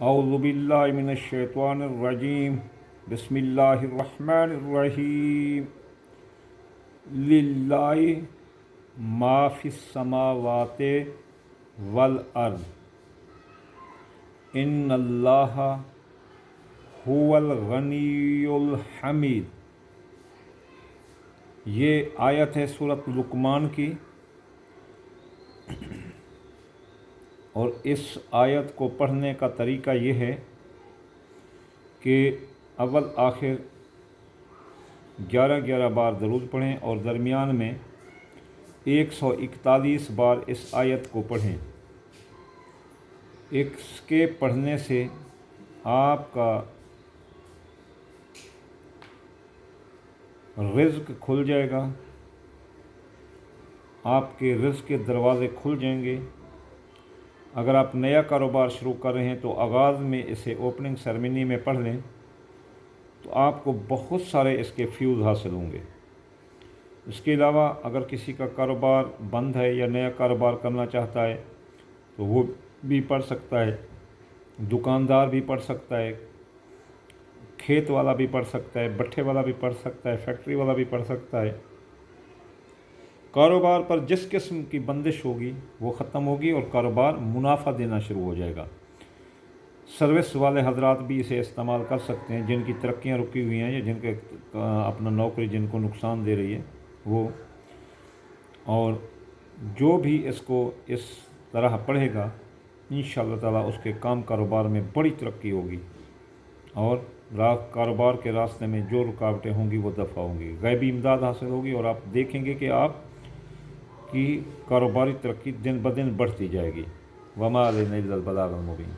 اعوذ باللہ من الشیطان الرجیم بسم اللہ الرحمن الرحیم للہ ما فی السماوات والارض ان اللہ هو الغنی الحمید۔ یہ آیت ہے سورۃ لقمان کی، اور اس آیت کو پڑھنے کا طریقہ یہ ہے کہ اول آخر 11 بار درود پڑھیں اور درمیان میں 141 بار اس آیت کو پڑھیں۔ اس کے پڑھنے سے آپ کا رزق کھل جائے گا، آپ کے رزق کے دروازے کھل جائیں گے۔ اگر آپ نیا کاروبار شروع کر رہے ہیں تو آغاز میں اسے اوپننگ سیرمنی میں پڑھ لیں تو آپ کو بہت سارے اس کے فیوز حاصل ہوں گے۔ اس کے علاوہ اگر کسی کا کاروبار بند ہے یا نیا کاروبار کرنا چاہتا ہے تو وہ بھی پڑھ سکتا ہے، دکاندار بھی پڑھ سکتا ہے، کھیت والا بھی پڑھ سکتا ہے، بٹھے والا بھی پڑھ سکتا ہے، فیکٹری والا بھی پڑھ سکتا ہے۔ کاروبار پر جس قسم کی بندش ہوگی وہ ختم ہوگی اور کاروبار منافع دینا شروع ہو جائے گا۔ سروس والے حضرات بھی اسے استعمال کر سکتے ہیں، جن کی ترقیاں رکی ہوئی ہیں یا جن کے اپنا نوکری جن کو نقصان دے رہی ہے وہ، اور جو بھی اس کو اس طرح پڑھے گا انشاءاللہ تعالیٰ اس کے کام کاروبار میں بڑی ترقی ہوگی اور کاروبار کے راستے میں جو رکاوٹیں ہوں گی وہ دفع ہوں گی، غیبی امداد حاصل ہوگی اور آپ دیکھیں گے کہ آپ کی کاروباری ترقی دن بدن بڑھتی جائے گی۔ وما علینا الا البلاغ المبین۔